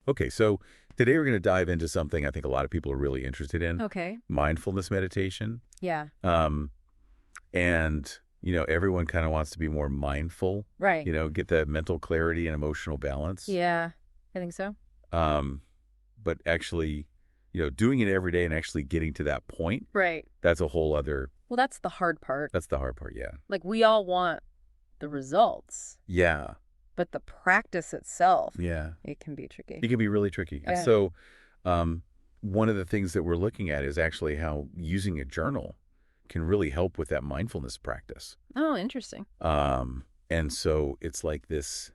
Okay, so today we're going to dive into something I think a lot of people are really interested in, Okay. mindfulness meditation. Yeah. Um, and, everyone kind of wants to be more mindful, Right. get that mental clarity and emotional balance. Yeah. I think so. Um, but actually, doing it every day and actually getting to that point, Right. that's a whole other, Well, that's the hard part. that's the hard part. Yeah. Like, we all want the results, Yeah. but the practice itself, Yeah. it can be tricky. It can be really tricky. Yeah. So, um, one of the things that we're looking at is actually how using a journal can really help with that mindfulness practice. Oh, interesting. And so it's like this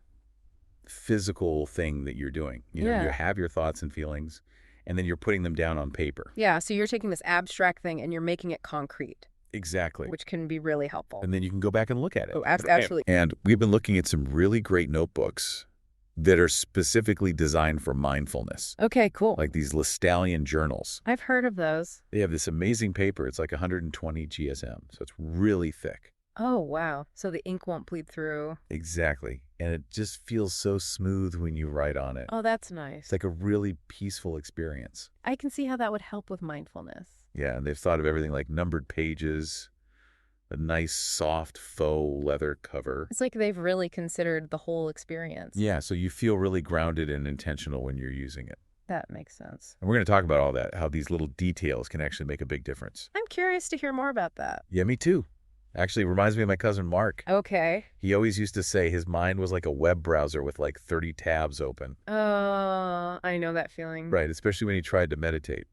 physical thing that you're doing. You Yeah. have your thoughts and feelings, and then you're putting them down on paper. Yeah. So you're taking this abstract thing and you're making it concrete, Exactly. which can be really helpful. And then you can go back and look at it. Oh, absolutely. And we've been looking at some really great notebooks that are specifically designed for mindfulness, Okay, cool. like these Lestallion journals. I've heard of those. They have this amazing paper. It's like 120 GSM, so it's really thick. Oh, wow. So the ink won't bleed through. Exactly. And it just feels so smooth when you write on it. Oh, that's nice. It's like a really peaceful experience. I can see how that would help with mindfulness. Yeah, and they've thought of everything like numbered pages, a nice soft faux leather cover. It's like they've really considered the whole experience. Yeah, so you feel really grounded and intentional when you're using it. That makes sense. And we're going to talk about all that, how these little details can actually make a big difference. I'm curious to hear more about that. Yeah, me too. Actually, it reminds me of my cousin Mark. Okay. He always used to say his mind was like a web browser with like 30 tabs open. I know that feeling. Right, especially when he tried to meditate.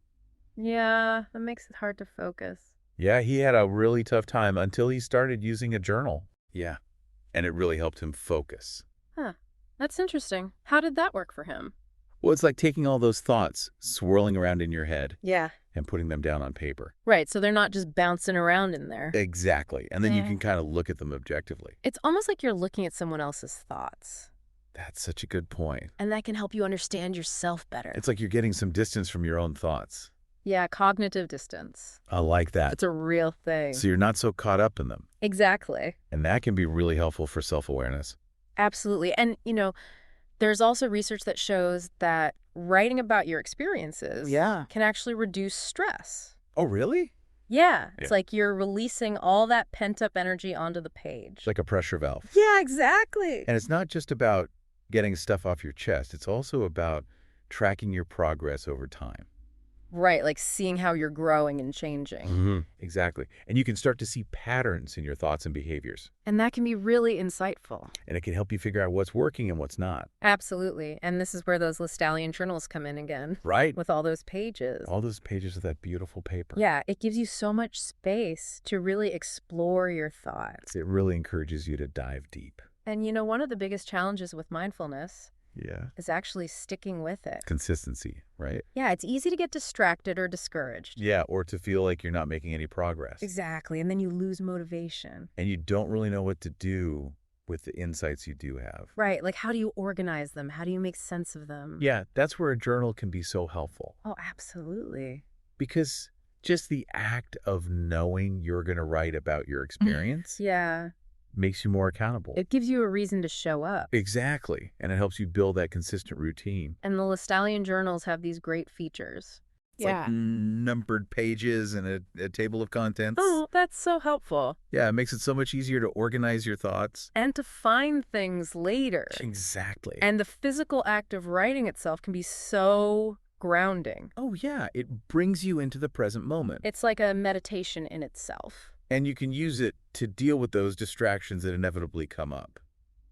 Yeah, that makes it hard to focus. Yeah, he had a really tough time until he started using a journal. Yeah, and it really helped him focus. Huh. That's interesting. How did that work for him? Well, it's like taking all those thoughts swirling around in your head Yeah. and putting them down on paper. Right, so they're not just bouncing around in there. Exactly. And then you Yeah. can kind of look at them objectively. It's almost like you're looking at someone else's thoughts. That's such a good point. And that can help you understand yourself better. It's like you're getting some distance from your own thoughts. Yeah, cognitive distance. I like that. It's a real thing. So you're not so caught up in them. Exactly. And that can be really helpful for self-awareness. Absolutely. And, there's also research that shows that writing about your experiences Yeah. can actually reduce stress. Oh, really? Yeah. It's Yeah. like you're releasing all that pent-up energy onto the page. It's like a pressure valve. Yeah, exactly. And it's not just about getting stuff off your chest. It's also about tracking your progress over time. Right, like seeing how you're growing and changing. Exactly. And you can start to see patterns in your thoughts and behaviors. And that can be really insightful. And it can help you figure out what's working and what's not. Absolutely. And this is where those Lestallion journals come in again, Right? with all those pages. All those pages of that beautiful paper. Yeah, it gives you so much space to really explore your thoughts. It really encourages you to dive deep. And one of the biggest challenges with mindfulness Yeah. is actually sticking with it. Consistency, right? Yeah, it's easy to get distracted or discouraged. Yeah, or to feel like you're not making any progress. Exactly, and then you lose motivation. And you don't really know what to do with the insights you do have. Right, like how do you organize them? How do you make sense of them? Yeah, that's where a journal can be so helpful. Oh, absolutely. Because just the act of knowing you're going to write about your experience Yeah. makes you more accountable. It gives you a reason to show up. Exactly. And it helps you build that consistent routine. And the Lestallion journals have these great features. It's like numbered pages and a table of contents. Oh, that's so helpful. Yeah, it makes it so much easier to organize your thoughts. And to find things later. Exactly. And the physical act of writing itself can be so grounding. Oh, yeah. It brings you into the present moment. It's like a meditation in itself. And you can use it to deal with those distractions that inevitably come up.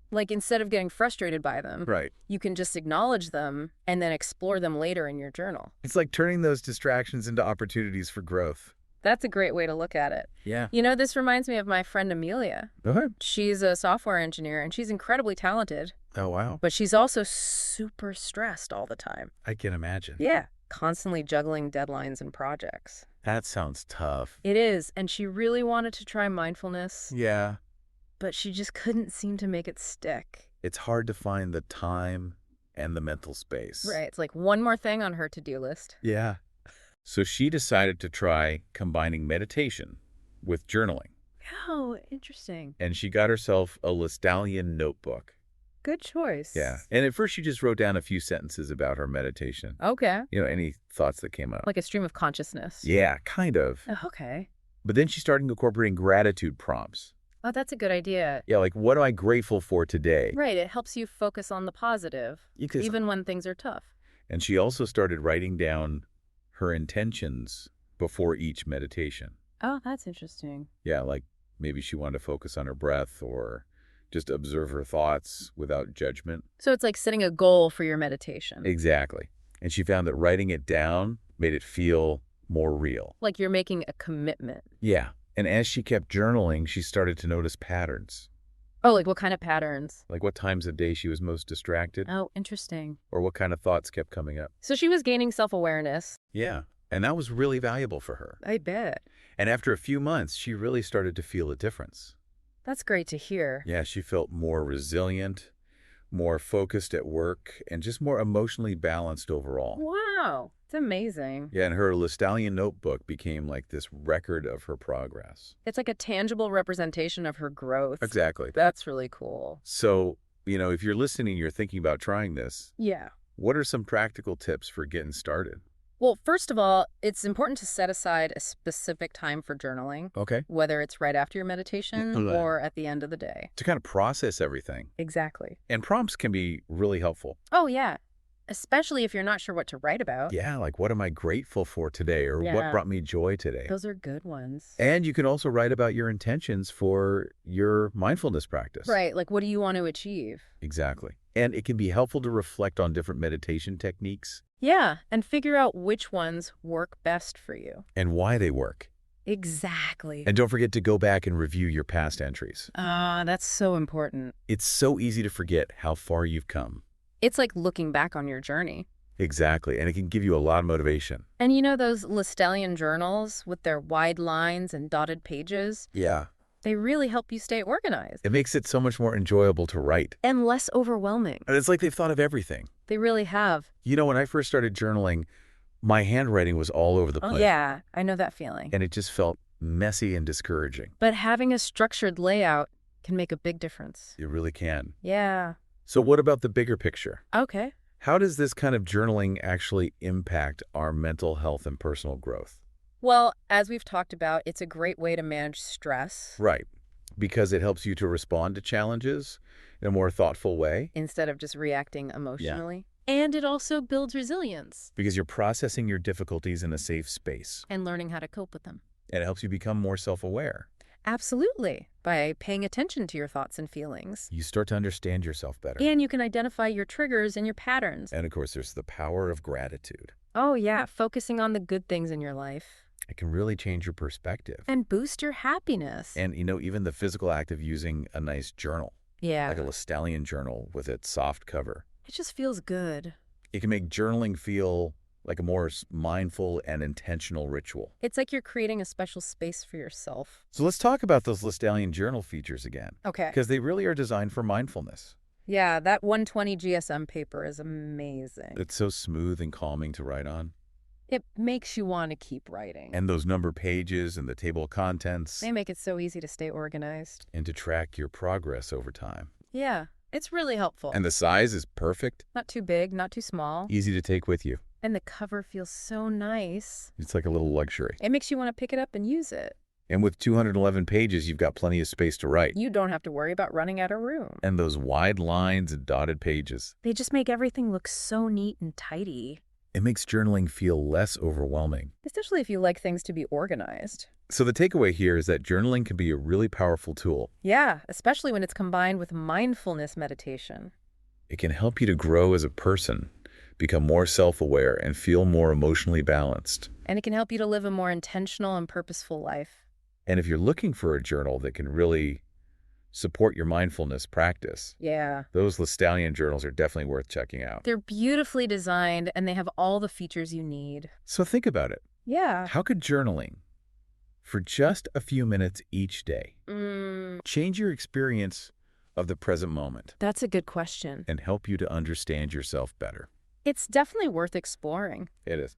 Like instead of getting frustrated by them, Right. you can just acknowledge them and then explore them later in your journal. It's like turning those distractions into opportunities for growth. That's a great way to look at it. Yeah. This reminds me of my friend Amelia. Okay. She's a software engineer and she's incredibly talented, Oh, wow. but she's also super stressed all the time. I can imagine. Yeah. Constantly juggling deadlines and projects. That sounds tough. It is, and she really wanted to try mindfulness, Yeah. but she just couldn't seem to make it stick. It's hard to find the time and the mental space. Right, it's like one more thing on her to-do list. Yeah. So she decided to try combining meditation with journaling. Oh, interesting. And she got herself a Lestallion notebook. Good Yeah. choice. And at first she just wrote down a few sentences about her meditation. Okay. Any thoughts that came up. Like a stream of consciousness. Yeah, kind of. Oh, okay. But then she started incorporating gratitude prompts. Oh, that's a good idea. Yeah, like what am I grateful for today? Right, it helps you focus on the positive, Because, even when things are tough. and she also started writing down her intentions before each meditation. Oh, that's interesting. Yeah, like maybe she wanted to focus on her breath or just observe her thoughts without judgment. So it's like setting a goal for your meditation. Exactly. And she found that writing it down made it feel more real. Like you're making a commitment. Yeah. And as she kept journaling, she started to notice patterns. Oh, like what kind of patterns? Like what times of day she was most distracted Oh, interesting. or what kind of thoughts kept coming up. So she was gaining self-awareness. Yeah. And that was really valuable for her. I bet. And after a few months, she really started to feel a difference. That's great to hear. Yeah, she felt more resilient, more focused at work, and just more emotionally balanced overall. Wow, it's amazing. Yeah, and her Lestallion notebook became like this record of her progress. It's like a tangible representation of her growth. Exactly. That's really cool. So, if you're listening, you're thinking about trying this, Yeah. what are some practical tips for getting started? Well, first of all, it's important to set aside a specific time for journaling, Okay. whether it's right after your meditation Mhm. or at the end of the day. To kind of process everything. Exactly. And prompts can be really helpful. Oh, yeah. Especially if you're not sure what to write about. Yeah, like what am I grateful for today or what Yeah. brought me joy today? Those are good ones. And you can also write about your intentions for your mindfulness practice. Right, like what do you want to achieve? Exactly. And it can be helpful to reflect on different meditation techniques Yeah, and figure out which ones work best for you. and why they work. Exactly. And don't forget to go back and review your past entries. Ah, that's so important. It's so easy to forget how far you've come. It's like looking back on your journey. Exactly. And it can give you a lot of motivation. And you know those Lestallion journals with their wide lines and dotted pages? Yeah. They really help you stay organized. It makes it so much more enjoyable to write. And less overwhelming. And it's like they've thought of everything. They really have. When I first started journaling, my handwriting was all over the place. Yeah, I know that feeling. And it just felt messy and discouraging. But having a structured layout can make a big difference. It really can. Yeah. So what about the bigger picture? Okay. How does this kind of journaling actually impact our mental health and personal growth? Well, as we've talked about, it's a great way to manage stress. Right. Because it helps you to respond to challenges in a more thoughtful way. Instead of just reacting emotionally. And it also builds resilience. Because you're processing your difficulties in a safe space. And learning how to cope with them. And it helps you become more self-aware. Absolutely. By paying attention to your thoughts and feelings. You start to understand yourself better. And you can identify your triggers and your patterns. And of course, there's the power of gratitude. Oh, yeah. Focusing on the good things in your life. It can really change your perspective. And boost your happiness. And, even the physical act of using a nice journal, Yeah. like a Lestallion journal with its soft cover, It just feels good. it can make journaling feel like a more mindful and intentional ritual. It's like you're creating a special space for yourself. So let's talk about those Lestallion journal features again, Okay. because they really are designed for mindfulness. Yeah, that 120 GSM paper is amazing. It's so smooth and calming to write on. It makes you want to keep writing. And those number pages and the table of contents, They make it so easy to stay organized. and to track your progress over time. Yeah, it's really helpful. And the size is perfect, Not too big, not too small. easy to take with you. And the cover feels so nice. It's like a little luxury. It makes you want to pick it up and use it. And with 211 pages, you've got plenty of space to write. You don't have to worry about running out of room. And those wide lines and dotted pages. They just make everything look so neat and tidy. It makes journaling feel less overwhelming. Especially if you like things to be organized. So the takeaway here is that journaling can be a really powerful tool. Yeah, especially when it's combined with mindfulness meditation. It can help you to grow as a person, become more self-aware, and feel more emotionally balanced. And it can help you to live a more intentional and purposeful life. And if you're looking for a journal that can really support your mindfulness practice, Yeah. those Lestallion journals are definitely worth checking out. They're beautifully designed and they have all the features you need. So think about it. Yeah. How could journaling, for just a few minutes each day, Mm, change your experience of the present moment that's a good question. and help you to understand yourself better? It's definitely worth exploring. It is.